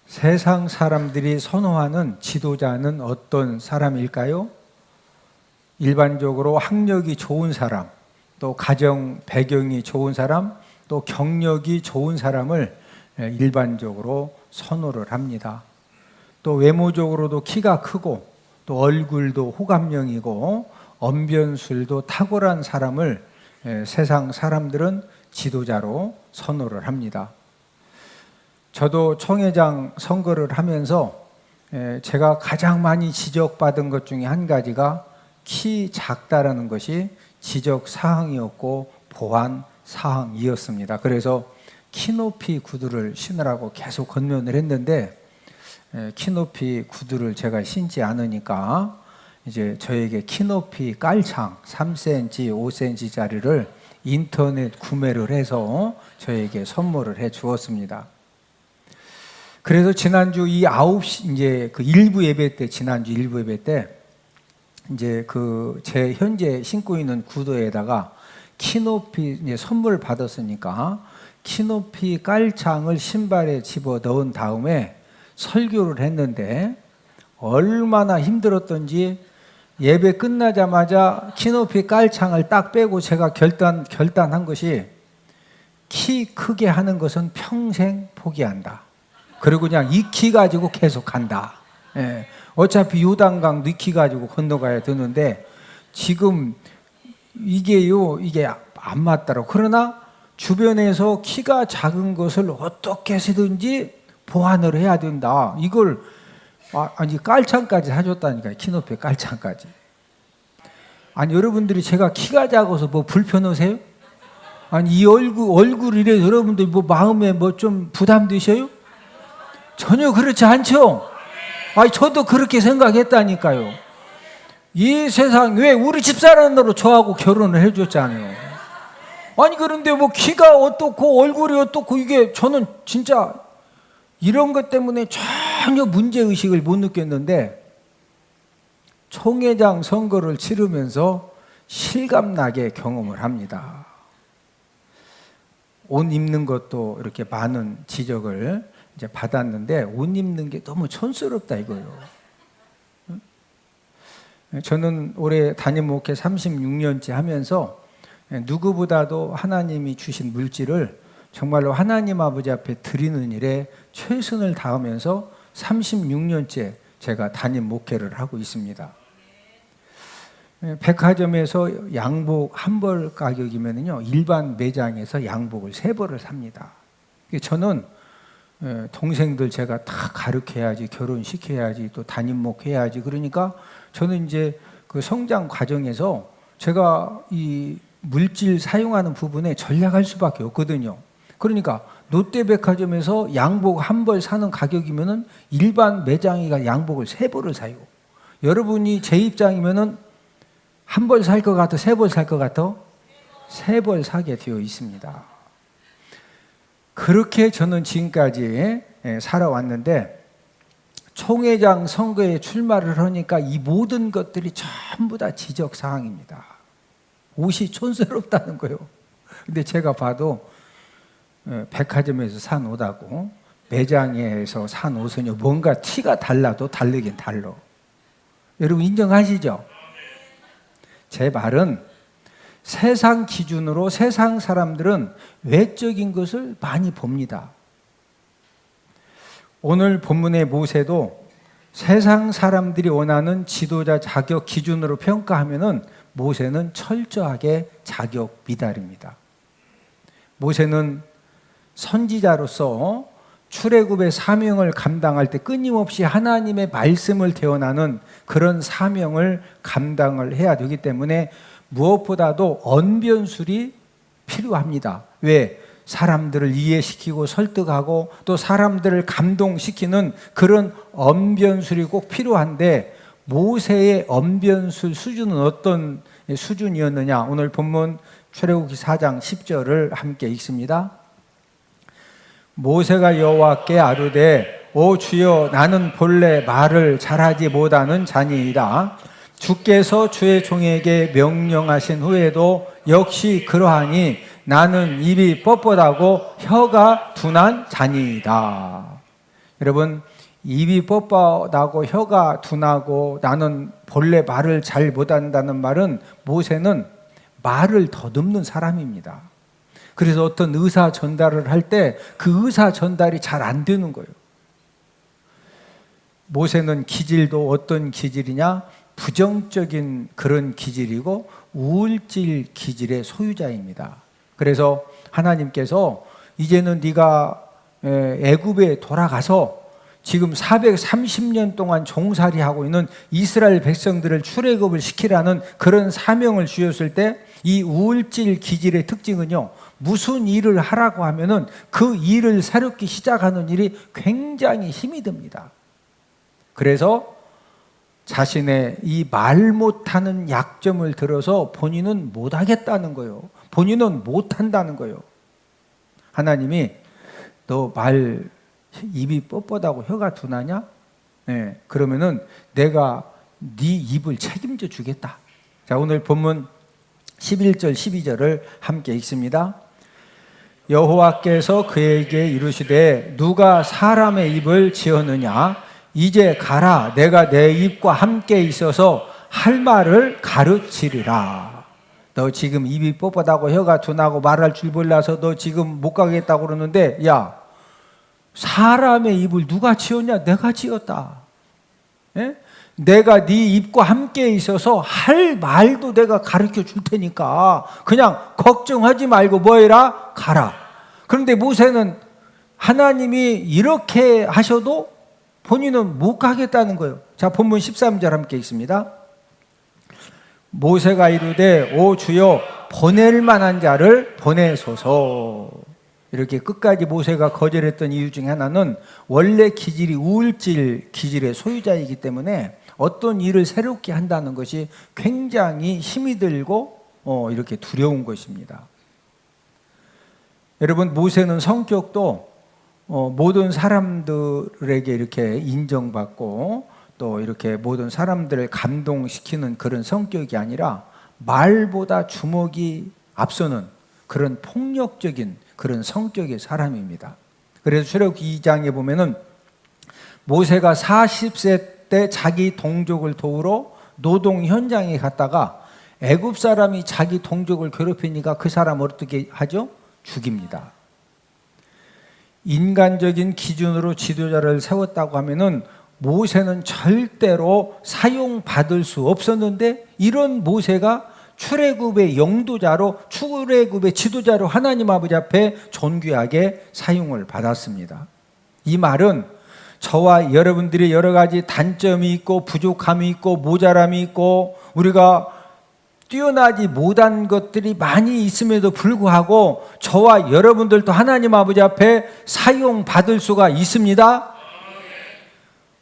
세상 사람들이 선호하는 지도자는 어떤 사람일까요? 일반적으로 학력이 좋은 사람, 또 가정 배경이 좋은 사람, 또 경력이 좋은 사람을 일반적으로 선호를 합니다. 또 외모적으로도 키가 크고 또 얼굴도 호감형이고 언변술도 탁월한 사람을 세상 사람들은 지도자로 선호를 합니다. 저도 총회장 선거를 하면서 제가 가장 많이 지적받은 것 중에 한 가지가 키 작다라는 것이 지적 사항이었고 보완 사항이었습니다. 그래서 키높이 구두를 신으라고 계속 권면을 했는데 키높이 구두를 제가 신지 않으니까 이제 저에게 키높이 깔창 3cm, 5cm짜리를 인터넷 구매를 해서 저에게 선물을 해 주었습니다. 그래서 지난주 이 9시 이제 그 일부 예배 때 지난주 일부 예배 때 이제 그 제 현재 신고 있는 구두에다가 키높이 이제 선물 받았으니까 키높이 깔창을 신발에 집어 넣은 다음에 설교를 했는데 얼마나 힘들었던지 예배 끝나자마자 키높이 깔창을 딱 빼고 제가 결단한 것이 키 크게 하는 것은 평생 포기한다. 그리고 그냥 이 키 가지고 계속 간다. 예. 어차피 요단강도 이 키 가지고 건너가야 되는데 지금 이게 안 맞더라고. 그러나 주변에서 키가 작은 것을 어떻게 해서든지 보완을 해야 된다. 이걸 아니 깔창까지 사줬다니까요. 키높이 깔창까지. 아니 여러분들이 제가 키가 작아서 뭐 불편하세요? 아니 이 얼굴이래 여러분들 뭐 마음에 뭐 좀 부담되셔요? 전혀 그렇지 않죠? 아니 저도 그렇게 생각했다니까요. 이 세상 왜 우리 집사람으로 저하고 결혼을 해줬잖아요. 아니 그런데 뭐 키가 어떻고 얼굴이 어떻고 이게 저는 진짜 이런 것 때문에 전혀 문제의식을 못 느꼈는데 총회장 선거를 치르면서 실감나게 경험을 합니다. 옷 입는 것도 이렇게 많은 지적을 이제 받았는데 옷 입는 게 너무 촌스럽다 이거예요. 저는 올해 담임 목회 36년째 하면서 누구보다도 하나님이 주신 물질을 정말로 하나님 아버지 앞에 드리는 일에 최선을 다하면서 36년째 제가 담임 목회를 하고 있습니다. 백화점에서 양복 한 벌 가격이면요 일반 매장에서 양복을 3벌을 삽니다. 저는 동생들 제가 다 가르쳐야지, 결혼시켜야지, 또 담임 목회해야지. 그러니까 저는 이제 그 성장 과정에서 제가 이 물질 사용하는 부분에 전략할 수밖에 없거든요. 그러니까 롯데백화점에서 양복 한 벌 사는 가격이면은 일반 매장이가 양복을 3벌을 사요. 여러분이 제 입장이면은 한 벌 살 것 같아, 3벌 살 것 같아? 3벌 사게 되어 있습니다. 그렇게 저는 지금까지 살아왔는데 총회장 선거에 출마를 하니까 이 모든 것들이 전부 다 지적사항입니다. 옷이 촌스럽다는 거예요. 근데 제가 봐도 백화점에서 산 옷하고 매장에서 산 옷은요 뭔가 티가 달라도 다르긴 달라. 여러분 인정하시죠? 제 말은 세상 기준으로 세상 사람들은 외적인 것을 많이 봅니다. 오늘 본문의 모세도 세상 사람들이 원하는 지도자 자격 기준으로 평가하면은 모세는 철저하게 자격 미달입니다. 모세는 선지자로서 출애굽의 사명을 감당할 때 끊임없이 하나님의 말씀을 대언하는 그런 사명을 감당을 해야 되기 때문에 무엇보다도 언변술이 필요합니다. 왜? 사람들을 이해시키고 설득하고 또 사람들을 감동시키는 그런 언변술이 꼭 필요한데 모세의 언변술 수준은 어떤 수준이었느냐? 오늘 본문 출애굽기 4장 10절을 함께 읽습니다. 모세가 여호와께 아뢰되 오 주여 나는 본래 말을 잘하지 못하는 자니이다. 주께서 주의 종에게 명령하신 후에도 역시 그러하니 나는 입이 뻣뻣하고 혀가 둔한 자니이다. 여러분, 입이 뻣뻣하고 혀가 둔하고 나는 본래 말을 잘 못한다는 말은 모세는 말을 더듬는 사람입니다. 그래서 어떤 의사 전달을 할 때 그 의사 전달이 잘 안 되는 거예요. 모세는 기질도 어떤 기질이냐? 부정적인 그런 기질이고 우울질 기질의 소유자입니다. 그래서 하나님께서 이제는 네가 애굽에 돌아가서 지금 430년 동안 종살이하고 있는 이스라엘 백성들을 출애굽을 시키라는 그런 사명을 주셨을 때 이 우울질 기질의 특징은요, 무슨 일을 하라고 하면은 그 일을 새롭게 시작하는 일이 굉장히 힘이 듭니다. 그래서 자신의 이 말 못하는 약점을 들어서 본인은 못하겠다는 거예요. 본인은 못한다는 거예요. 하나님이 너 입이 뻣뻣하고 혀가 둔하냐? 네, 그러면은 내가 네 입을 책임져 주겠다. 자, 오늘 본문 11절 12절을 함께 읽습니다. 여호와께서 그에게 이르시되 누가 사람의 입을 지었느냐? 이제 가라. 내가 내 입과 함께 있어서 할 말을 가르치리라. 너 지금 입이 뻣뻣하고 혀가 둔하고 말할 줄 몰라서 너 지금 못 가겠다고 그러는데, 야, 사람의 입을 누가 지었냐? 내가 지었다. 예? 내가 네 입과 함께 있어서 할 말도 내가 가르쳐 줄 테니까 그냥 걱정하지 말고 뭐 해라? 가라. 그런데 모세는 하나님이 이렇게 하셔도 본인은 못 가겠다는 거예요. 자, 본문 13절 함께 읽습니다. 모세가 이르되 오 주여 보낼 만한 자를 보내소서. 이렇게 끝까지 모세가 거절했던 이유 중에 하나는 원래 기질이 우울질 기질의 소유자이기 때문에 어떤 일을 새롭게 한다는 것이 굉장히 힘이 들고 이렇게 두려운 것입니다. 여러분, 모세는 성격도 모든 사람들에게 이렇게 인정받고 또 이렇게 모든 사람들을 감동시키는 그런 성격이 아니라 말보다 주먹이 앞서는 그런 폭력적인 그런 성격의 사람입니다. 그래서 출애굽기 2장에 보면은 모세가 40세 때 자기 동족을 도우러 노동 현장에 갔다가 애굽 사람이 자기 동족을 괴롭히니까 그 사람을 어떻게 하죠? 죽입니다. 인간적인 기준으로 지도자를 세웠다고 하면은 모세는 절대로 사용받을 수 없었는데 이런 모세가 출애굽의 영도자로 출애굽의 지도자로 하나님 아버지 앞에 존귀하게 사용을 받았습니다. 이 말은 저와 여러분들이 여러 가지 단점이 있고 부족함이 있고 모자람이 있고 우리가 뛰어나지 못한 것들이 많이 있음에도 불구하고 저와 여러분들도 하나님 아버지 앞에 사용받을 수가 있습니다.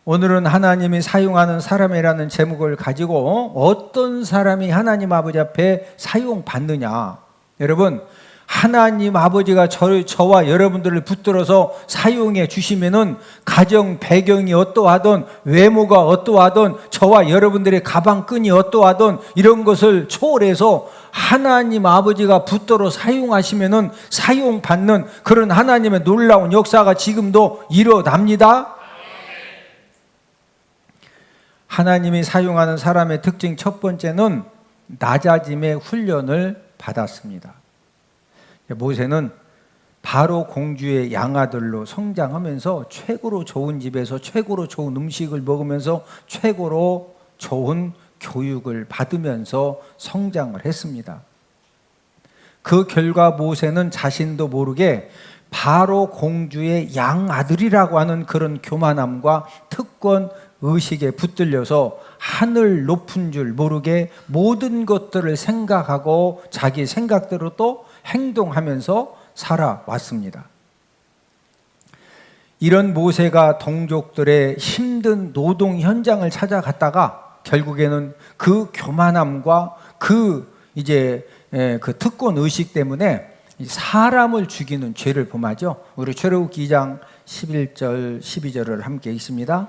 오늘은 하나님이 사용하는 사람이라는 제목을 가지고 어떤 사람이 하나님 아버지 앞에 사용받느냐. 여러분, 하나님 아버지가 저와 여러분들을 붙들어서 사용해 주시면은 가정 배경이 어떠하든 외모가 어떠하든 저와 여러분들의 가방끈이 어떠하든 이런 것을 초월해서 하나님 아버지가 붙들어 사용하시면은 사용받는 그런 하나님의 놀라운 역사가 지금도 일어납니다. 하나님이 사용하는 사람의 특징 첫 번째는 낮아짐의 훈련을 받았습니다. 모세는 바로 공주의 양아들로 성장하면서 최고로 좋은 집에서 최고로 좋은 음식을 먹으면서 최고로 좋은 교육을 받으면서 성장을 했습니다. 그 결과 모세는 자신도 모르게 바로 공주의 양아들이라고 하는 그런 교만함과 특권 의식에 붙들려서 하늘 높은 줄 모르게 모든 것들을 생각하고 자기 생각대로 또 행동하면서 살아왔습니다. 이런 모세가 동족들의 힘든 노동 현장을 찾아갔다가 결국에는 그 교만함과 그 특권 의식 때문에 사람을 죽이는 죄를 범하죠. 우리 출애굽기 2장 11절 12절을 함께 읽습니다.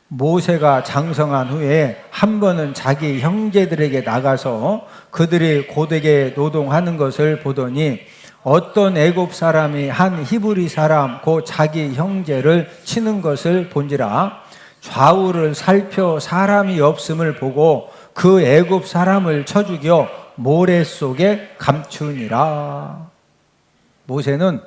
모세가 장성한 후에 한 번은 자기 형제들에게 나가서 그들이 고되게 노동하는 것을 보더니 어떤 애굽 사람이 한 히브리 사람 곧 자기 형제를 치는 것을 본지라. 좌우를 살펴 사람이 없음을 보고 그 애굽 사람을 쳐 죽여 모래 속에 감추니라. 모세는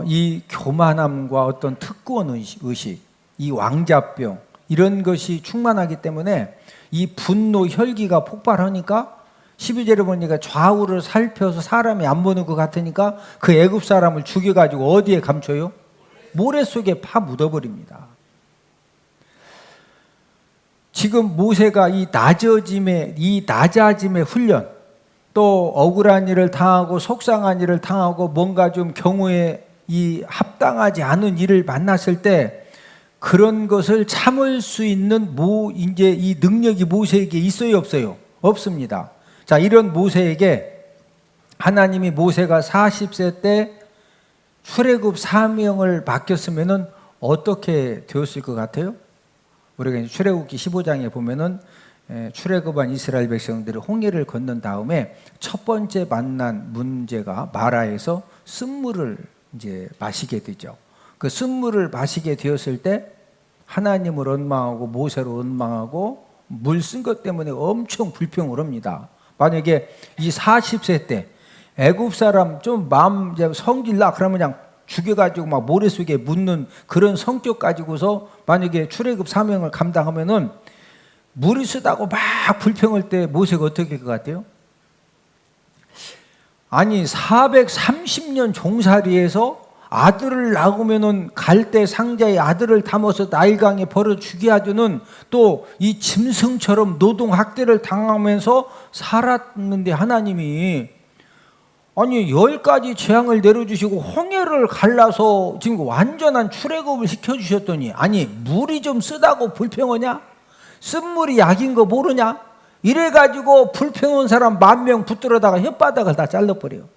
이 교만함과 어떤 특권 의식, 이 왕자병 이런 것이 충만하기 때문에 이 분노 혈기가 폭발하니까 12절에 보니까 좌우를 살펴서 사람이 안 보는 것 같으니까 그 애굽 사람을 죽여가지고 어디에 감춰요? 모래 속에 파 묻어버립니다. 지금 모세가 이 낮아짐의 훈련, 또 억울한 일을 당하고 속상한 일을 당하고 뭔가 좀 경우에 이 합당하지 않은 일을 만났을 때 그런 것을 참을 수 있는 이제 이 능력이 모세에게 있어요, 없어요? 없습니다. 자, 이런 모세에게 하나님이 모세가 40세 때 출애굽 사명을 맡겼으면은 어떻게 되었을 것 같아요? 우리가 출애굽기 15장에 보면은 출애굽한 이스라엘 백성들이 홍해를 건넌 다음에 첫 번째 만난 문제가 마라에서 쓴물을 이제 마시게 되죠. 그 쓴물을 마시게 되었을 때 하나님을 원망하고 모세를 원망하고 물 쓴 것 때문에 엄청 불평을 합니다. 만약에 이 40세 때 애굽 사람 좀 마음 성질나 그러면 그냥 죽여가지고 막 모래 속에 묻는 그런 성격 가지고서 만약에 출애굽 사명을 감당하면은 물이 쓰다고 막 불평할 때 모세가 어떻게 할 것 같아요? 아니 430년 종살이에서 아들을 낳으면은 갈대 상자에 아들을 담아서 나일강에 버려 죽게 하주는 또 이 짐승처럼 노동 학대를 당하면서 살았는데 하나님이 아니 10가지 재앙을 내려주시고 홍해를 갈라서 지금 완전한 출애굽을 시켜주셨더니 아니 물이 좀 쓰다고 불평하냐? 쓴물이 약인 거 모르냐? 이래가지고 불평한 사람 10,000명 붙들어다가 혓바닥을 다 잘라버려요.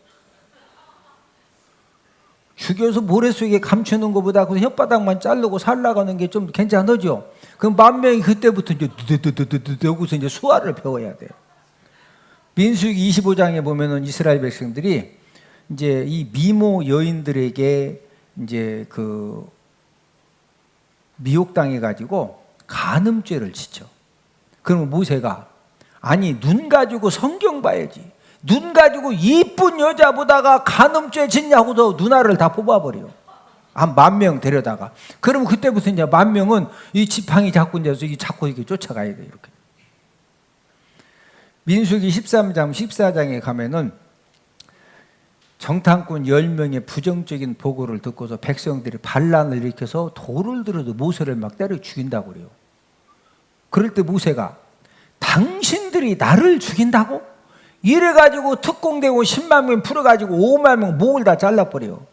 죽여서 모래 속에 감추는 것보다 그 혓바닥만 자르고 살라가는 게 좀 괜찮으죠? 그럼 10,000명이 그때부터 이제 하고서 이제 수화를 배워야 돼요. 민수기 25장에 보면은 이스라엘 백성들이 이제 이 미모 여인들에게 이제 그 미혹당해 가지고 간음죄를 지쳐. 그러면 모세가 아니 눈 가지고 성경 봐야지. 눈 가지고 이쁜 여자보다가 간음죄 짓냐고도 누나를 다 뽑아버려. 한 10,000명 데려다가. 그러면 그때부터 이제 10,000명은 이 지팡이 잡고 이제 자꾸 이렇게 쫓아가야 돼 이렇게. 민수기 13장, 14장에 가면은 정탐꾼 10명의 부정적인 보고를 듣고서 백성들이 반란을 일으켜서 돌을 들어도 모세를 막 때려 죽인다고 그래요. 그럴 때 모세가 당신들이 나를 죽인다고? 이래가지고 특공대고 10만 명 풀어가지고 5만 명 목을 다 잘라버려요.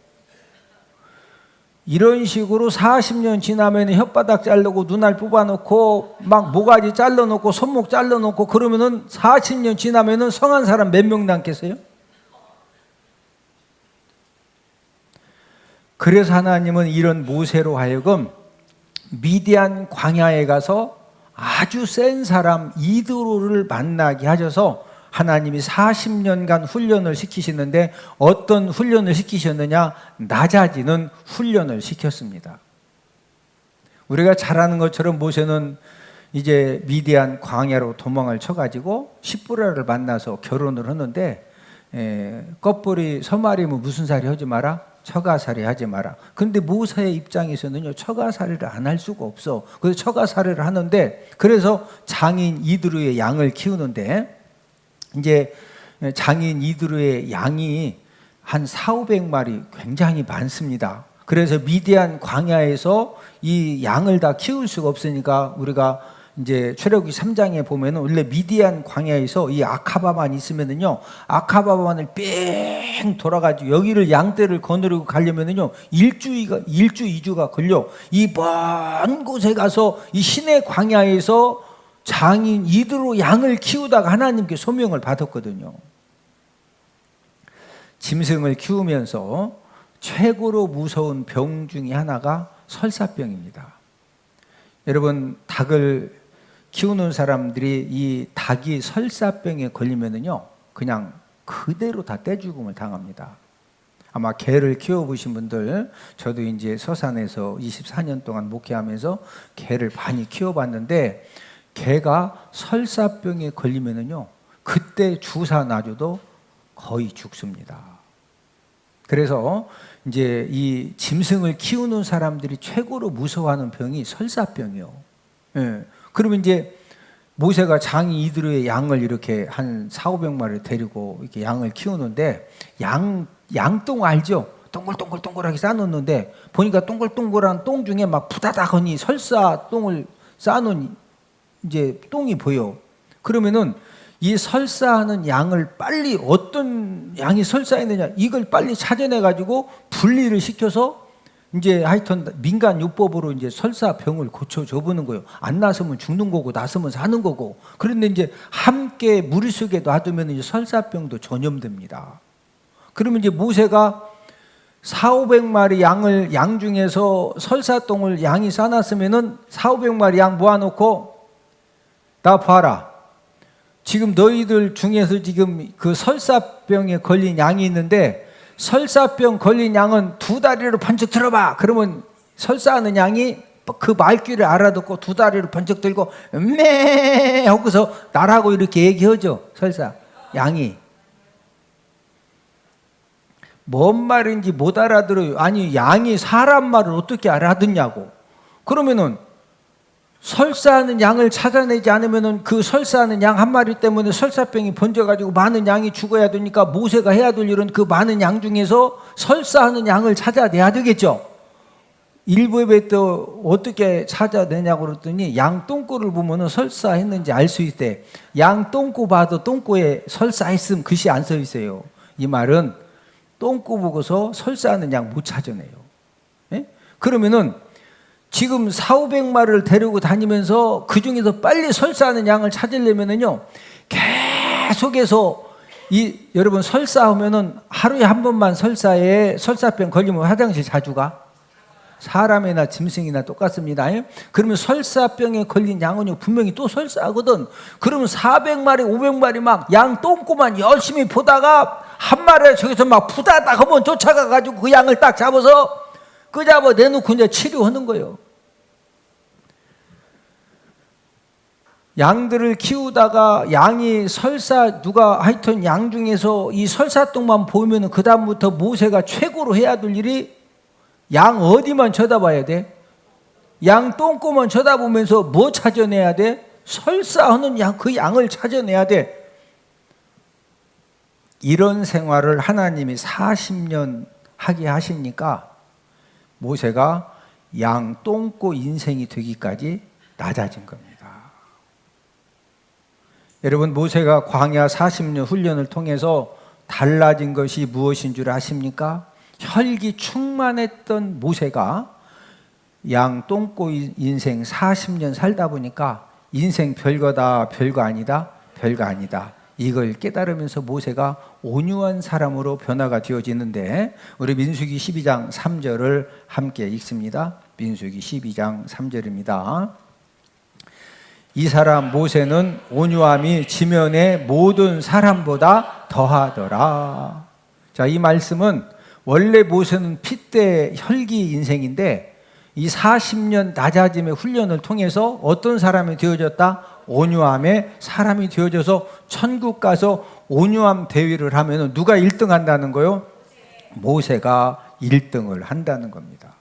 이런 식으로 40년 지나면 혓바닥 자르고 눈알 뽑아놓고 막 모가지 잘라놓고 손목 잘라놓고 그러면은 40년 지나면은 성한 사람 몇 명 남겠어요? 그래서 하나님은 이런 모세로 하여금 미디안 광야에 가서 아주 센 사람 이드로를 만나게 하셔서 하나님이 40년간 훈련을 시키시는데 어떤 훈련을 시키셨느냐? 낮아지는 훈련을 시켰습니다. 우리가 잘 아는 것처럼 모세는 이제 미디안 광야로 도망을 쳐가지고 시브라를 만나서 결혼을 하는데 껍벌이 서말이면 무슨 살이 하지 마라? 처가살이 하지 마라. 근데 모세의 입장에서는요 처가살이를 안 할 수가 없어. 그래서 처가살이를 하는데 그래서 장인 이드로의 양을 키우는데 이제 장인 이드로의 양이 한 400~500마리 굉장히 많습니다. 그래서 미디안 광야에서 이 양을 다 키울 수가 없으니까 우리가 이제 출애굽기 3장에 보면은 원래 미디안 광야에서 이 아카바만 있으면은요 아카바만을 뺑 돌아가지고 여기를 양떼를 거느리고 가려면은요 2주가 걸려. 이 먼 곳에 가서 이 시내 광야에서 장인 이드로 양을 키우다가 하나님께 소명을 받았거든요. 짐승을 키우면서 최고로 무서운 병 중에 하나가 설사병입니다. 여러분 닭을 키우는 사람들이 이 닭이 설사병에 걸리면은요 그냥 그대로 다 떼죽음을 당합니다. 아마 개를 키워보신 분들, 저도 이제 서산에서 24년 동안 목회하면서 개를 많이 키워봤는데, 개가 설사병에 걸리면은요, 그때 주사 놔줘도 거의 죽습니다. 그래서 이제 이 짐승을 키우는 사람들이 최고로 무서워하는 병이 설사병이요. 예. 그러면 이제 모세가 장이 이드로의 양을 이렇게 한 400~500마리를 데리고 이렇게 양을 키우는데, 양똥 알죠? 동글동글동글하게 싸놓는데, 보니까 동글동글한 똥 중에 막 부다닥하니 설사 똥을 싸놓은 이제 똥이 보여. 그러면은 이 설사하는 양을 빨리, 어떤 양이 설사했느냐, 이걸 빨리 찾아내가지고 분리를 시켜서 이제 하여튼 민간 요법으로 이제 설사병을 고쳐줘 보는 거예요. 안 났으면 죽는 거고, 났으면 사는 거고. 그런데 이제 함께 무리 속에 놔두면 이제 설사병도 전염됩니다. 그러면 이제 모세가 400~500마리 양 중에서 설사똥을 양이 싸놨으면은 400~500마리 양 모아놓고, 나 봐라. 지금 너희들 중에서 지금 그 설사병에 걸린 양이 있는데, 설사병 걸린 양은 두 다리로 번쩍 들어봐. 그러면 설사하는 양이 그 말귀를 알아듣고 두 다리를 번쩍 들고 매 하고서 나라고 이렇게 얘기하죠. 설사 양이 뭔 말인지 못 알아들어요. 아니, 양이 사람 말을 어떻게 알아듣냐고. 그러면은 설사하는 양을 찾아내지 않으면은 그 설사하는 양 한 마리 때문에 설사병이 번져가지고 많은 양이 죽어야 되니까 모세가 해야 될 일은 그 많은 양 중에서 설사하는 양을 찾아내야 되겠죠. 일부 예배 때 어떻게 찾아내냐고 그랬더니 양 똥꼬를 보면은 설사했는지 알 수 있대. 양 똥꼬 봐도 똥꼬에 설사했음 글씨 안 써 있어요. 이 말은 똥꼬 보고서 설사하는 양 못 찾아내요. 예? 그러면은 지금 400~500마리를 데리고 다니면서 그 중에서 빨리 설사하는 양을 찾으려면은요, 계속해서 여러분 설사하면은 하루에 한 번만 설사에 설사병 걸리면 화장실 자주 가? 사람이나 짐승이나 똑같습니다. 그러면 설사병에 걸린 양은요, 분명히 또 설사하거든. 그러면 400마리, 500마리 막 양 똥꼬만 열심히 보다가 한 마리 저기서 막 푸다닥 하면 쫓아가가지고 그 양을 딱 잡아서 끄잡아 내놓고 이제 치료하는 거예요. 양들을 키우다가 양이 누가 하여튼 양 중에서 이 설사똥만 보이면 그 다음부터 모세가 최고로 해야 될 일이 양 어디만 쳐다봐야 돼? 양 똥꼬만 쳐다보면서 뭐 찾아내야 돼? 설사하는 양, 그 양을 찾아내야 돼. 이런 생활을 하나님이 40년 하게 하시니까 모세가 양 똥꼬 인생이 되기까지 낮아진 겁니다. 여러분, 모세가 광야 40년 훈련을 통해서 달라진 것이 무엇인 줄 아십니까? 혈기 충만했던 모세가 양 똥꼬 인생 40년 살다 보니까 인생 별거다, 별거 아니다, 별거 아니다. 이걸 깨달으면서 모세가 온유한 사람으로 변화가 되어지는데, 우리 민수기 12장 3절을 함께 읽습니다. 민수기 12장 3절입니다. 이 사람 모세는 온유함이 지면의 모든 사람보다 더하더라. 자, 이 말씀은 원래 모세는 핏대 혈기 인생인데 이 40년 낮아짐의 훈련을 통해서 어떤 사람이 되어졌다? 온유함의 사람이 되어져서 천국 가서 온유함 대회를 하면 누가 1등 한다는 거요? 모세가 1등을 한다는 겁니다.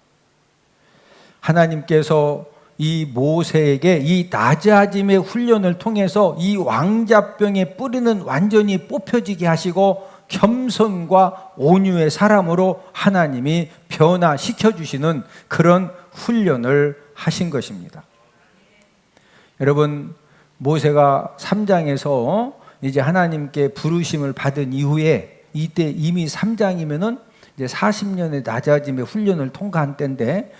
하나님께서 이 모세에게 이 낮아짐의 훈련을 통해서 이 왕자병의 뿌리는 완전히 뽑혀지게 하시고 겸손과 온유의 사람으로 하나님이 변화시켜 주시는 그런 훈련을 하신 것입니다. 여러분, 모세가 3장에서 이제 하나님께 부르심을 받은 이후에 이때 이미 3장이면은 이제 40년의 낮아짐의 훈련을 통과한 때인데,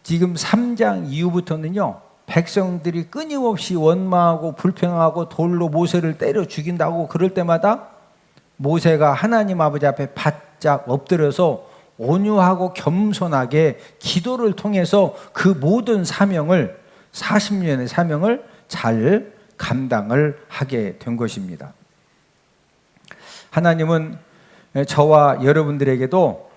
지금 3장 이후부터는요, 백성들이 끊임없이 원망하고 불평하고 돌로 모세를 때려 죽인다고 그럴 때마다 모세가 하나님 아버지 앞에 바짝 엎드려서 온유하고 겸손하게 기도를 통해서 그 모든 사명을, 40년의 사명을 잘 감당을 하게 된 것입니다. 하나님은 저와 여러분들에게도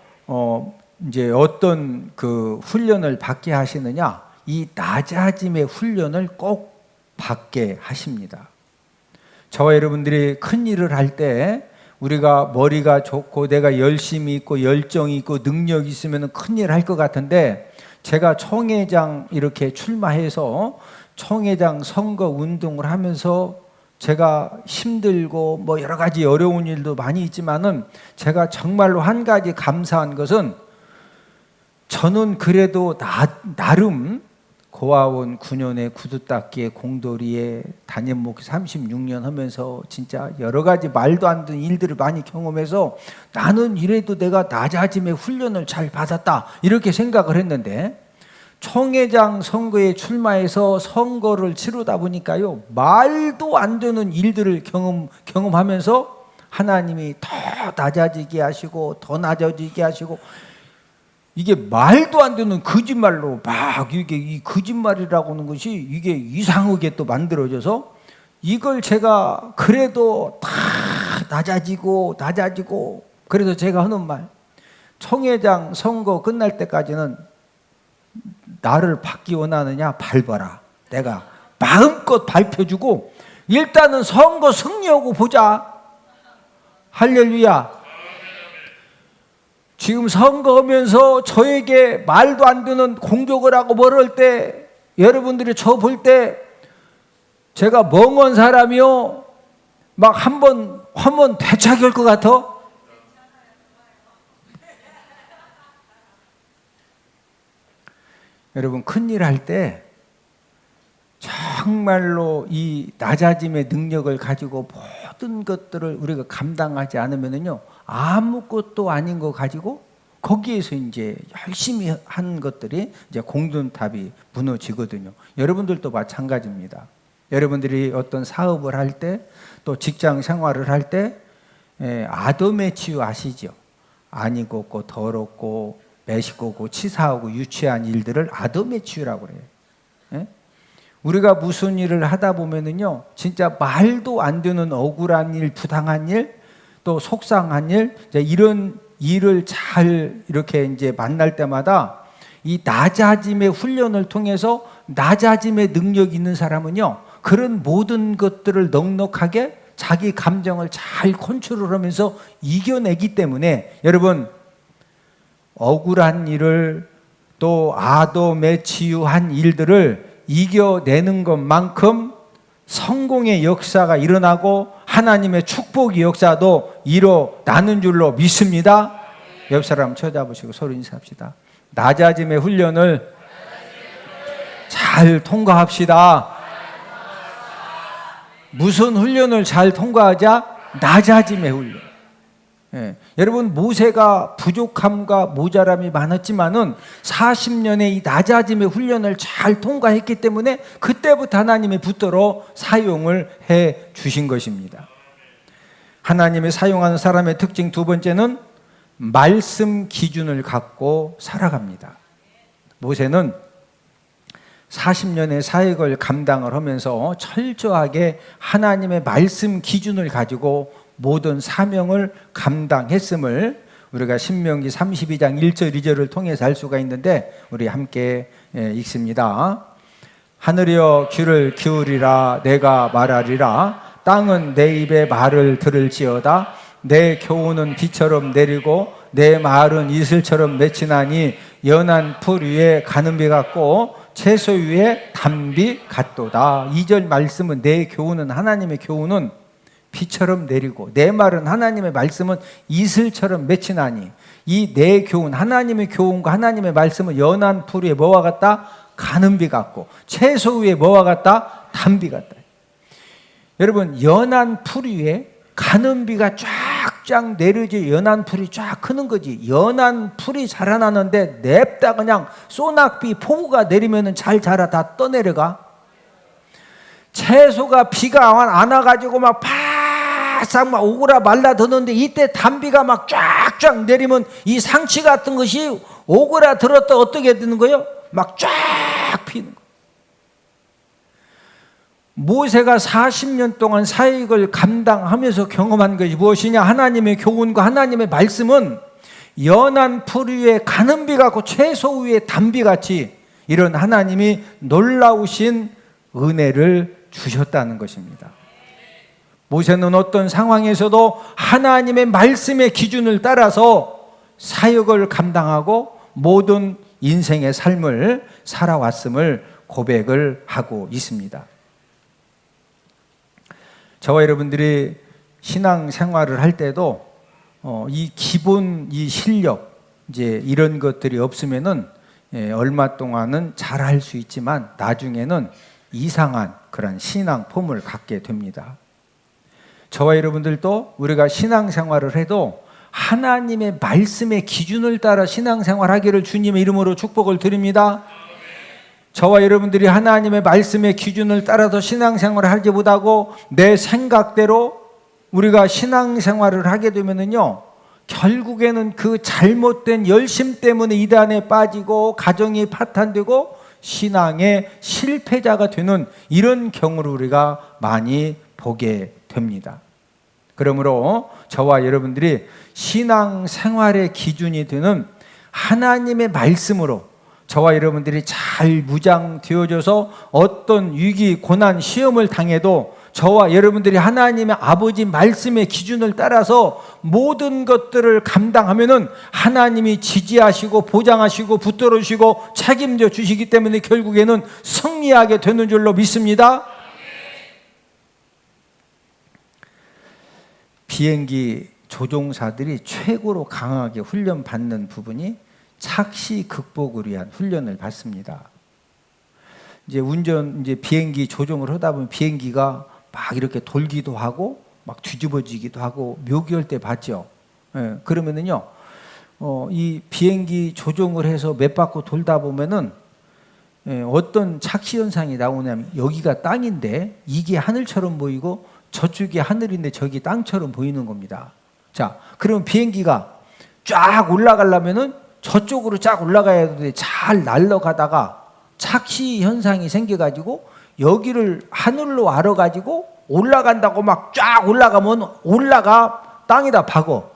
이제 어떤 그 훈련을 받게 하시느냐? 이 낮아짐의 훈련을 꼭 받게 하십니다. 저와 여러분들이 큰 일을 할 때 우리가 머리가 좋고 내가 열심히 있고 열정이 있고 능력이 있으면 큰 일 할 것 같은데, 제가 총회장 이렇게 출마해서 총회장 선거 운동을 하면서 제가 힘들고 뭐 여러 가지 어려운 일도 많이 있지만은 제가 정말로 한 가지 감사한 것은, 저는 그래도 나름 고아원 9년에 구두닦기에 공돌이에 담임 목회 36년 하면서 진짜 여러 가지 말도 안 되는 일들을 많이 경험해서 나는 이래도 내가 낮아짐의 훈련을 잘 받았다 이렇게 생각을 했는데, 총회장 선거에 출마해서 선거를 치르다 보니까요, 말도 안 되는 일들을 경험하면서 하나님이 더 낮아지게 하시고 더 낮아지게 하시고, 이게 말도 안 되는 거짓말로 막 이게 이 거짓말이라고 하는 것이 이게 이상하게 또 만들어져서, 이걸 제가 그래도 다 낮아지고 그래서 제가 하는 말, 총회장 선거 끝날 때까지는 나를 받기 원하느냐 밟아라. 내가 마음껏 밟혀주고 일단은 선거 승리하고 보자. 할렐루야. 지금 선거하면서 저에게 말도 안 되는 공격을 하고 뭐를 때, 여러분들이 저 볼 때 제가 멍한 사람이요 막 한번 대차게 할 것 같아? 여러분, 큰일 할 때 정말로 이 낮아짐의 능력을 가지고 모든 것들을 우리가 감당하지 않으면요, 아무것도 아닌 거 가지고 거기에서 이제 열심히 한 것들이 이제 공든탑이 무너지거든요. 여러분들도 마찬가지입니다. 여러분들이 어떤 사업을 할 때, 또 직장 생활을 할 때 아dom의 치유 아시죠? 아니고 없고 더럽고 매식고고 치사하고 유치한 일들을 아dom의 치유라고 그래요. 예? 우리가 무슨 일을 하다 보면은요, 진짜 말도 안 되는 억울한 일, 부당한 일, 또 속상한 일, 이런 일을 잘 이렇게 이제 만날 때마다 이 낮아짐의 훈련을 통해서, 낮아짐의 능력이 있는 사람은요, 그런 모든 것들을 넉넉하게 자기 감정을 잘 컨트롤하면서 이겨내기 때문에, 여러분, 억울한 일을 또 아dom의 치유한 일들을 이겨내는 것만큼 성공의 역사가 일어나고 하나님의 축복의 역사도 일어나는 줄로 믿습니다. 옆 사람 쳐다보시고 소리 인사합시다. 낮아짐의 훈련을 잘 통과합시다. 무슨 훈련을 잘 통과하자? 낮아짐의 훈련. 예. 여러분, 모세가 부족함과 모자람이 많았지만은 40년의 이 낮아짐의 훈련을 잘 통과했기 때문에 그때부터 하나님이 붙들어 사용을 해 주신 것입니다. 하나님이 사용하는 사람의 특징 두 번째는 말씀 기준을 갖고 살아갑니다. 모세는 40년의 사역을 감당을 하면서 철저하게 하나님의 말씀 기준을 가지고 모든 사명을 감당했음을 우리가 신명기 32장 1절 2절을 통해서 알 수가 있는데, 우리 함께 읽습니다. 하늘이여 귀를 기울이라. 내가 말하리라. 땅은 내 입의 말을 들을지어다. 내 교훈은 비처럼 내리고 내 말은 이슬처럼 맺히나니, 연한 풀 위에 가는 비 같고 채소 위에 단비 같도다. 2절 말씀은, 내 교훈은, 하나님의 교훈은 비처럼 내리고 내 말은, 하나님의 말씀은 이슬처럼 맺히나니, 이 내 교훈, 하나님의 교훈과 하나님의 말씀은 연한 풀 위에 뭐와 같다? 가는 비 같고 채소 위에 뭐와 같다? 단비 같다. 여러분, 연한 풀 위에 가는 비가 쫙쫙 내려져 연한 풀이 쫙 크는 거지. 연한 풀이 자라나는데 냅다 그냥 소낙비 폭우가 내리면 잘 자라 다 떠내려가. 채소가 비가 안 와가지고 막 바싹 막 오그라 말라드는데, 이때 단비가 막 쫙쫙 내리면 이 상치 같은 것이 오그라 들었다 어떻게 되는 거예요? 막 쫙 피는 거예요. 모세가 40년 동안 사역을 감당하면서 경험한 것이 무엇이냐? 하나님의 교훈과 하나님의 말씀은 연한 풀 위에 가는 비 같고 채소 위에 단비같이 이런 하나님이 놀라우신 은혜를 주셨다는 것입니다. 모세는 어떤 상황에서도 하나님의 말씀의 기준을 따라서 사역을 감당하고 모든 인생의 삶을 살아왔음을 고백을 하고 있습니다. 저와 여러분들이 신앙 생활을 할 때도 이 기본 이 실력 이제 이런 것들이 없으면은 얼마 동안은 잘할 수 있지만 나중에는 이상한 그런 신앙 폼을 갖게 됩니다. 저와 여러분들도 우리가 신앙 생활을 해도 하나님의 말씀의 기준을 따라 신앙 생활하기를 주님의 이름으로 축복을 드립니다. 저와 여러분들이 하나님의 말씀의 기준을 따라서 신앙 생활을 하지 못하고 내 생각대로 우리가 신앙 생활을 하게 되면은요, 결국에는 그 잘못된 열심 때문에 이단에 빠지고 가정이 파탄되고 신앙의 실패자가 되는 이런 경우를 우리가 많이 보게 됩니다. 그러므로 저와 여러분들이 신앙 생활의 기준이 되는 하나님의 말씀으로 저와 여러분들이 잘 무장되어져서 어떤 위기, 고난, 시험을 당해도 저와 여러분들이 하나님의 아버지 말씀의 기준을 따라서 모든 것들을 감당하면은 하나님이 지지하시고 보장하시고 붙들어주시고 책임져 주시기 때문에 결국에는 승리하게 되는 줄로 믿습니다. 비행기 조종사들이 최고로 강하게 훈련받는 부분이 착시 극복을 위한 훈련을 받습니다. 이제 비행기 조종을 하다 보면 비행기가 막 이렇게 돌기도 하고 막 뒤집어지기도 하고 묘기할 때 봤죠. 그러면은요, 이 비행기 조종을 해서 몇 바퀴 돌다 보면은 어떤 착시 현상이 나오냐면 여기가 땅인데 이게 하늘처럼 보이고 저쪽이 하늘인데 저기 땅처럼 보이는 겁니다. 자, 그러면 비행기가 쫙 올라가려면은 저쪽으로 쫙 올라가야 되는데 잘 날아가다가 착시 현상이 생겨가지고 여기를 하늘로 알아가지고 올라간다고 막 쫙 올라가면 땅에다 박어.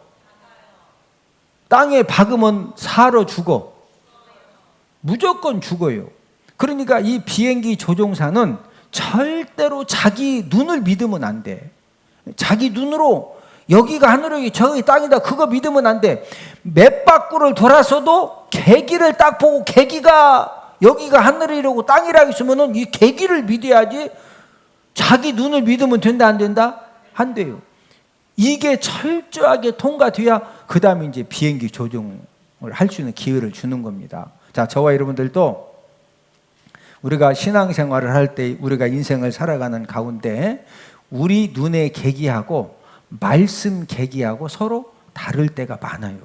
땅에 박으면 사러 죽어. 무조건 죽어요. 그러니까 이 비행기 조종사는 절대로 자기 눈을 믿으면 안 돼. 자기 눈으로 여기가 하늘이고 저기 땅이다 그거 믿으면 안 돼. 몇 바퀴를 돌아서도 계기를 딱 보고 계기가 여기가 하늘이라고 땅이라고 있으면은 이 계기를 믿어야지. 자기 눈을 믿으면 된다 안 된다? 안 돼요. 이게 철저하게 통과돼야 그 다음에 이제 비행기 조종을 할 수 있는 기회를 주는 겁니다. 자, 저와 여러분들도 우리가 신앙생활을 할 때 우리가 인생을 살아가는 가운데 우리 눈의 계기하고 말씀 계기하고 서로 다를 때가 많아요.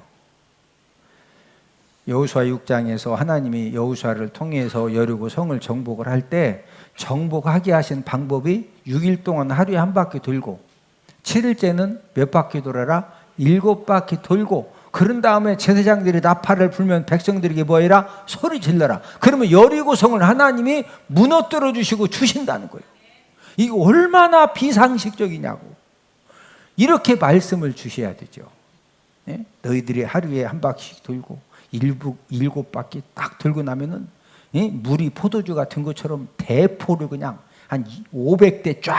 여호수아 6장에서 하나님이 여호수아를 통해서 여리고 성을 정복을 할 때 정복하게 하신 방법이 6일 동안 하루에 한 바퀴 돌고 7일째는 몇 바퀴 돌아라? 7바퀴 돌고 그런 다음에 제사장들이 나팔을 불면 백성들에게 뭐 해라? 소리 질러라. 그러면 여리고 성을 하나님이 무너뜨려 주시고 주신다는 거예요. 이게 얼마나 비상식적이냐고. 이렇게 말씀을 주셔야 되죠. 네? 너희들이 하루에 한 바퀴씩 돌고 7바퀴 딱 돌고 나면은 물이 포도주 같은 것처럼 대포를 그냥 한 500대 쫙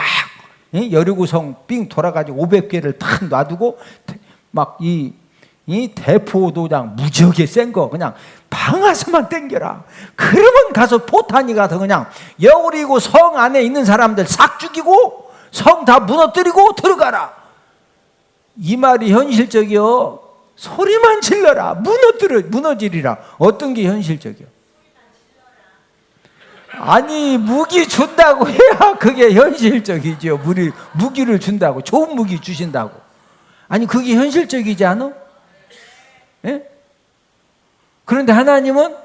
여리고성 삥 돌아가지고 500개를 탁 놔두고 막 이 대포도장 무지하게 센 거 그냥 방아쇠만 땡겨라. 그러면 가서 포탄이 가서 그냥 여리고 성 안에 있는 사람들 싹 죽이고 성 다 무너뜨리고 들어가라. 이 말이 현실적이요. 소리만 질러라. 무너지리라. 어떤 게 현실적이요? 아니 무기 준다고 해야 그게 현실적이죠. 무기를 준다고 좋은 무기 주신다고. 아니 그게 현실적이지 않아? 예? 그런데 하나님은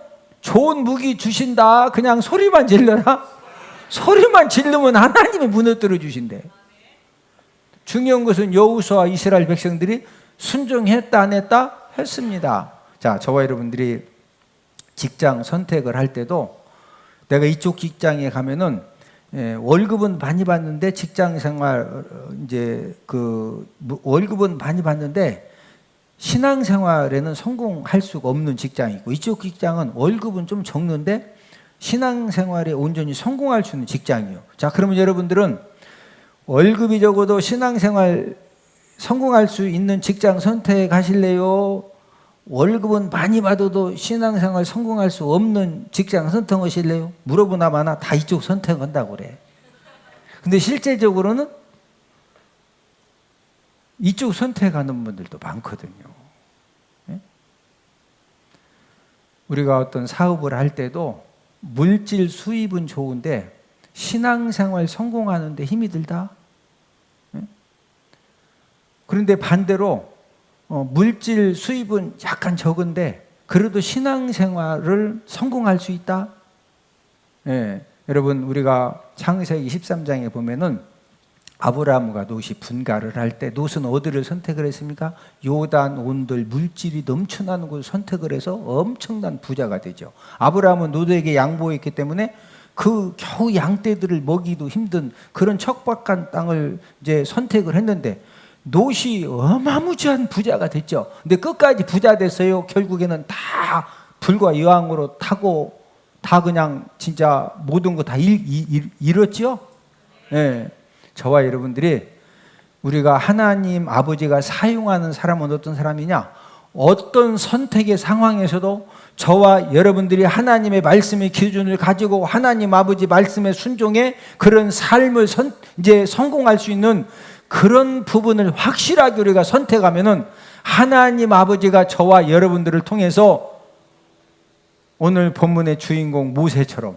좋은 무기 주신다. 그냥 소리만 질러라. 소리만 지르면 하나님이 무너뜨려 주신대. 중요한 것은 여호수아 이스라엘 백성들이 순종했다 안 했다? 했습니다. 자, 저와 여러분들이 직장 선택을 할 때도 내가 이쪽 직장에 가면은 월급은 많이 받는데 직장 생활 이제 그 월급은 많이 받는데 신앙생활에는 성공할 수가 없는 직장이고, 이쪽 직장은 월급은 좀 적는데 신앙생활에 온전히 성공할 수 있는 직장이에요. 자, 그러면 여러분들은 월급이 적어도 신앙생활 성공할 수 있는 직장 선택하실래요? 월급은 많이 받아도 신앙생활 성공할 수 없는 직장 선택하실래요? 물어보나 마나 다 이쪽 선택한다고 그래. 근데 실제적으로는 이쪽 선택하는 분들도 많거든요. 우리가 어떤 사업을 할 때도 물질 수입은 좋은데 신앙생활 성공하는 데 힘이 들다. 그런데 반대로 물질 수입은 약간 적은데 그래도 신앙생활을 성공할 수 있다. 여러분, 우리가 창세기 13장에 보면은 아브라함과 롯이 분가를 할 때 롯은 어디를 선택을 했습니까? 요단 온들 물질이 넘쳐나는 곳을 선택을 해서 엄청난 부자가 되죠. 아브라함은 롯에게 양보했기 때문에 그 겨우 양떼들을 먹이도 힘든 그런 척박한 땅을 이제 선택을 했는데 롯이 어마무지한 부자가 됐죠. 근데 끝까지 부자 됐어요. 결국에는 다 불과 여왕으로 타고 다 그냥 진짜 모든 거 다 잃었죠. 예. 저와 여러분들이 우리가 하나님 아버지가 사용하는 사람은 어떤 사람이냐? 어떤 선택의 상황에서도 저와 여러분들이 하나님의 말씀의 기준을 가지고 하나님 아버지 말씀에 순종해 그런 삶을 이제 성공할 수 있는 그런 부분을 확실하게 우리가 선택하면은 하나님 아버지가 저와 여러분들을 통해서 오늘 본문의 주인공 모세처럼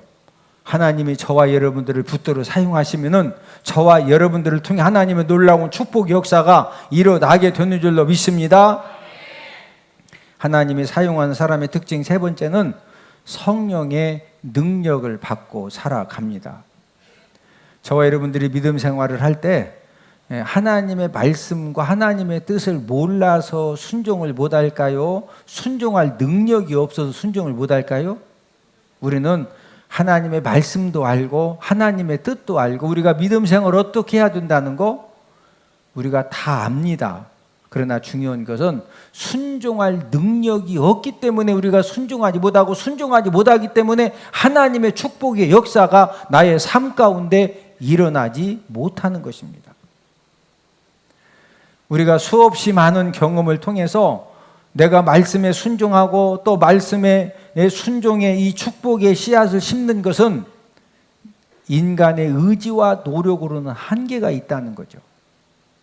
하나님이 저와 여러분들을 붙들어 사용하시면은 저와 여러분들을 통해 하나님의 놀라운 축복 역사가 일어나게 되는 줄로 믿습니다. 하나님이 사용하는 사람의 특징 세 번째는 성령의 능력을 받고 살아갑니다. 저와 여러분들이 믿음 생활을 할 때 하나님의 말씀과 하나님의 뜻을 몰라서 순종을 못할까요? 순종할 능력이 없어서 순종을 못할까요? 우리는 하나님의 말씀도 알고 하나님의 뜻도 알고 우리가 믿음 생활을 어떻게 해야 된다는 거 우리가 다 압니다. 그러나 중요한 것은 순종할 능력이 없기 때문에 우리가 순종하지 못하고 순종하지 못하기 때문에 하나님의 축복의 역사가 나의 삶 가운데 일어나지 못하는 것입니다. 우리가 수없이 많은 경험을 통해서 내가 말씀에 순종하고 또 말씀에 순종의 이 축복의 씨앗을 심는 것은 인간의 의지와 노력으로는 한계가 있다는 거죠.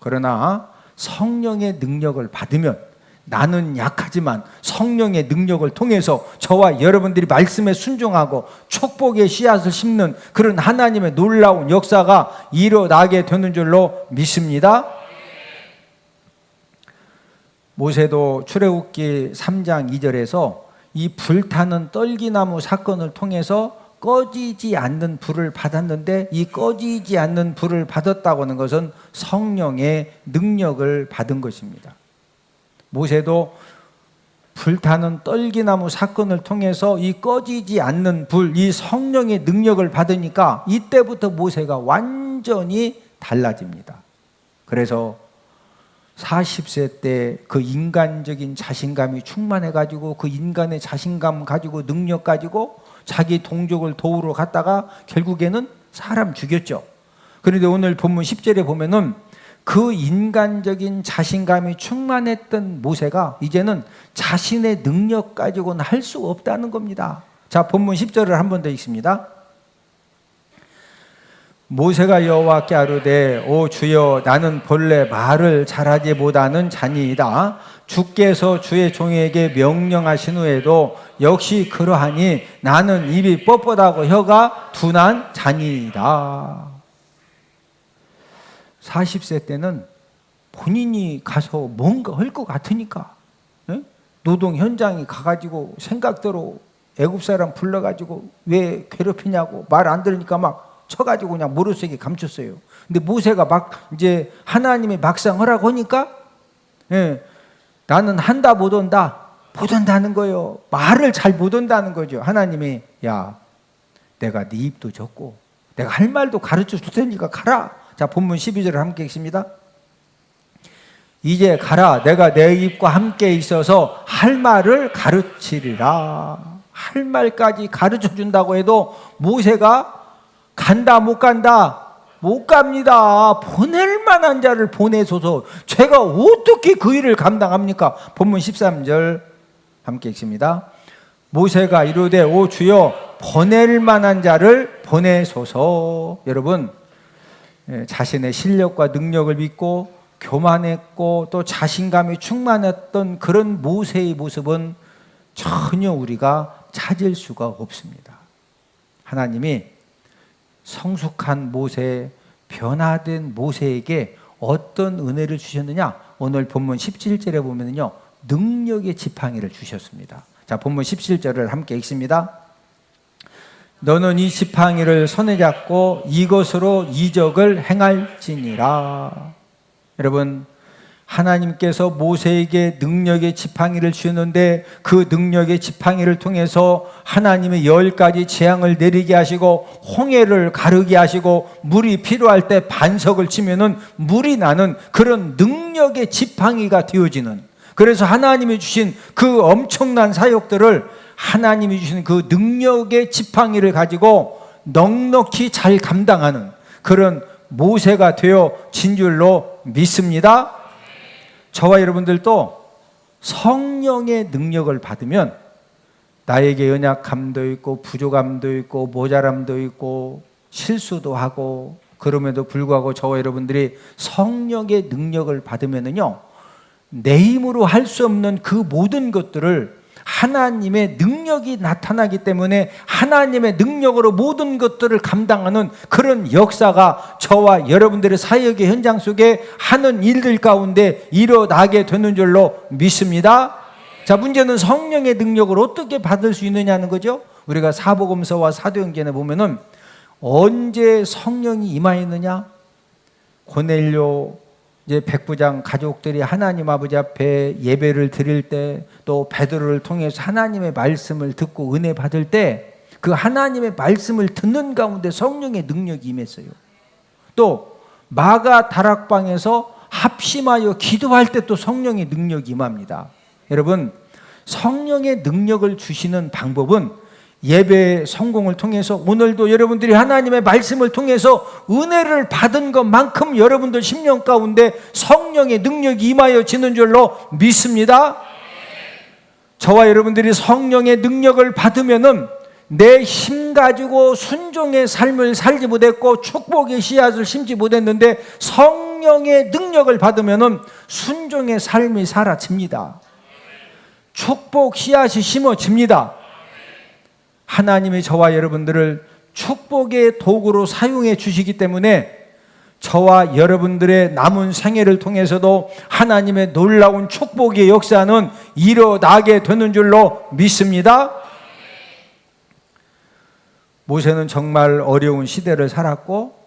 그러나 성령의 능력을 받으면 나는 약하지만 성령의 능력을 통해서 저와 여러분들이 말씀에 순종하고 축복의 씨앗을 심는 그런 하나님의 놀라운 역사가 일어나게 되는 줄로 믿습니다. 모세도 출애굽기 3장 2절에서 이 불타는 떨기나무 사건을 통해서 꺼지지 않는 불을 받았는데 이 꺼지지 않는 불을 받았다고 하는 것은 성령의 능력을 받은 것입니다. 모세도 불타는 떨기나무 사건을 통해서 이 꺼지지 않는 불, 이 성령의 능력을 받으니까 이때부터 모세가 완전히 달라집니다. 그래서 40세 때 그 인간적인 자신감이 충만해가지고 그 인간의 자신감 가지고 능력 가지고 자기 동족을 도우러 갔다가 결국에는 사람 죽였죠. 그런데 오늘 본문 10절에 보면은 그 인간적인 자신감이 충만했던 모세가 이제는 자신의 능력 가지고는 할 수 없다는 겁니다. 자, 본문 10절을 한 번 더 읽습니다. 모세가 여호와께 아뢰되 오 주여 나는 본래 말을 잘하지 못하는 자니이다. 주께서 주의 종에게 명령하신 후에도 역시 그러하니 나는 입이 뻣뻣하고 혀가 둔한 자니이다. 40세 때는 본인이 가서 뭔가 할 것 같으니까 노동 현장에 가가지고 생각대로 애굽 사람 불러가지고 왜 괴롭히냐고 말 안 들으니까 막 쳐가지고 그냥 모르쇠게 감췄어요. 근데 모세가 막 이제 하나님이 막상 하라고 하니까 나는 한다 못 한다는 거예요. 말을 잘 못 한다는 거죠. 하나님이 야 내가 네 입도 줬고 내가 할 말도 가르쳐 줄 테니까 가라. 자, 본문 12절을 함께 읽습니다. 이제 가라. 내가 내 입과 함께 있어서 할 말을 가르치리라. 할 말까지 가르쳐 준다고 해도 모세가 간다 못 간다? 못 갑니다. 보낼 만한 자를 보내소서. 제가 어떻게 그 일을 감당합니까? 본문 13절 함께 읽습니다. 모세가 이르되 오 주여 보낼 만한 자를 보내소서. 여러분, 자신의 실력과 능력을 믿고 교만했고 또 자신감이 충만했던 그런 모세의 모습은 전혀 우리가 찾을 수가 없습니다. 하나님이 성숙한 모세, 변화된 모세에게 어떤 은혜를 주셨느냐? 오늘 본문 17절에 보면요, 능력의 지팡이를 주셨습니다. 자, 본문 17절을 함께 읽습니다. 너는 이 지팡이를 손에 잡고 이것으로 이적을 행할지니라. 여러분, 하나님께서 모세에게 능력의 지팡이를 주셨는데 그 능력의 지팡이를 통해서 하나님의 10가지 재앙을 내리게 하시고 홍해를 가르게 하시고 물이 필요할 때 반석을 치면은 물이 나는 그런 능력의 지팡이가 되어지는, 그래서 하나님이 주신 그 엄청난 사역들을 하나님이 주신 그 능력의 지팡이를 가지고 넉넉히 잘 감당하는 그런 모세가 되어진 줄로 믿습니다. 저와 여러분들도 성령의 능력을 받으면 나에게 연약함도 있고 부족함도 있고 모자람도 있고 실수도 하고, 그럼에도 불구하고 저와 여러분들이 성령의 능력을 받으면은요, 내 힘으로 할 수 없는 그 모든 것들을 하나님의 능력이 나타나기 때문에 하나님의 능력으로 모든 것들을 감당하는 그런 역사가 저와 여러분들의 사역의 현장 속에 하는 일들 가운데 일어나게 되는 줄로 믿습니다. 자, 문제는 성령의 능력을 어떻게 받을 수 있느냐는 거죠. 우리가 사복음서와 사도행전에 보면은 언제 성령이 임하였느냐? 고넬료 이제 백부장 가족들이 하나님 아버지 앞에 예배를 드릴 때, 또 베드로를 통해서 하나님의 말씀을 듣고 은혜 받을 때 그 하나님의 말씀을 듣는 가운데 성령의 능력이 임했어요. 또 마가 다락방에서 합심하여 기도할 때 또 성령의 능력이 임합니다. 여러분, 성령의 능력을 주시는 방법은 예배 성공을 통해서 오늘도 여러분들이 하나님의 말씀을 통해서 은혜를 받은 것만큼 여러분들 심령 가운데 성령의 능력이 임하여지는 줄로 믿습니다. 저와 여러분들이 성령의 능력을 받으면은 내 힘 가지고 순종의 삶을 살지 못했고 축복의 씨앗을 심지 못했는데 성령의 능력을 받으면은 순종의 삶이 사라집니다. 축복 씨앗이 심어집니다. 하나님이 저와 여러분들을 축복의 도구로 사용해 주시기 때문에 저와 여러분들의 남은 생애를 통해서도 하나님의 놀라운 축복의 역사는 일어나게 되는 줄로 믿습니다. 모세는 정말 어려운 시대를 살았고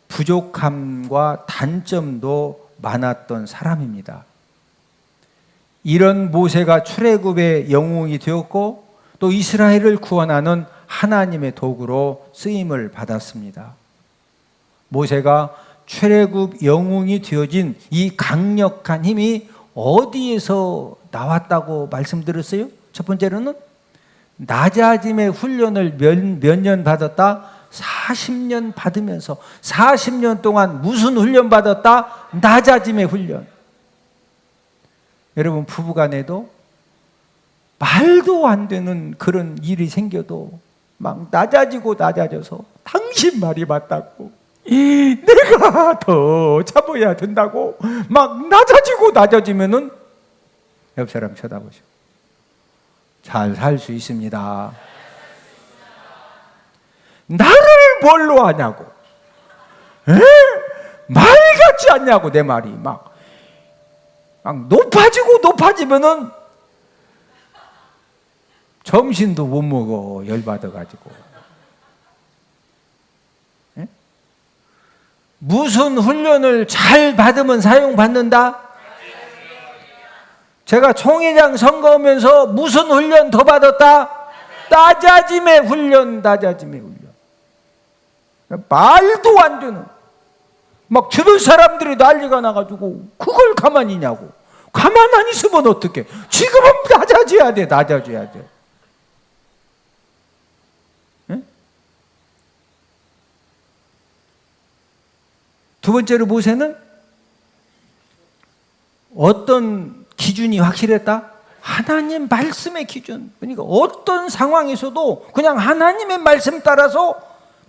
부족함과 단점도 많았던 사람입니다. 이런 모세가 출애굽의 영웅이 되었고 또 이스라엘을 구원하는 하나님의 도구로 쓰임을 받았습니다. 모세가 출애굽 영웅이 되어진 이 강력한 힘이 어디에서 나왔다고 말씀드렸어요? 첫 번째로는 낮아짐의 훈련을 몇 년 받았다? 40년 받으면서 40년 동안 무슨 훈련 받았다? 낮아짐의 훈련. 여러분, 부부간에도 말도 안 되는 그런 일이 생겨도 막 낮아지고 낮아져서 당신 말이 맞다고, 내가 더 참아야 된다고 막 낮아지고 낮아지면은 옆 사람 쳐다보죠. 잘 살 수 있습니다. 나를 뭘로 하냐고, 말 같지 않냐고. 내 말이 막 높아지고 높아지면은 점심도 못 먹어, 열받아가지고. 무슨 훈련을 잘 받으면 사용받는다? 제가 총회장 선거하면서 무슨 훈련 더 받았다? 낮아짐의 훈련, 낮아짐의 훈련. 말도 안 되는 막 주변 사람들이 난리가 나가지고 그걸 가만히 있냐고. 가만 안 있으면 어떡해. 지금은 낮아져야 돼. 낮아져야 돼. 네? 두 번째로 모세는 어떤 기준이 확실했다? 하나님 말씀의 기준. 그러니까 어떤 상황에서도 그냥 하나님의 말씀 따라서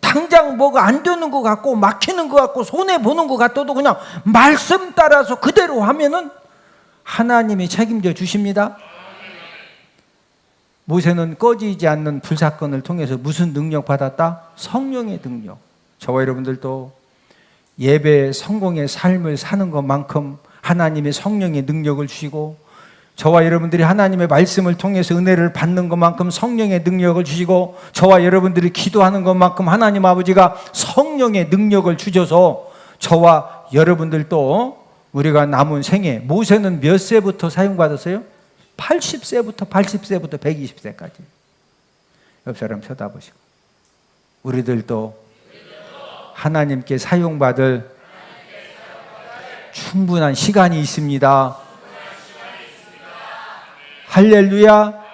당장 뭐가 안 되는 것 같고 막히는 것 같고 손해보는 것 같아도 그냥 말씀 따라서 그대로 하면은 하나님이 책임져 주십니다. 모세는 꺼지지 않는 불사건을 통해서 무슨 능력 받았다? 성령의 능력. 저와 여러분들도 예배 성공의 삶을 사는 것만큼 하나님의 성령의 능력을 주시고, 저와 여러분들이 하나님의 말씀을 통해서 은혜를 받는 것만큼 성령의 능력을 주시고, 저와 여러분들이 기도하는 것만큼 하나님 아버지가 성령의 능력을 주셔서 저와 여러분들도 우리가 남은 생에, 모세는 몇 세부터 사용받았어요? 80세부터 120세까지. 옆 사람 쳐다보시고, 우리들도 하나님께 사용받을 충분한 시간이 있습니다. 할렐루야.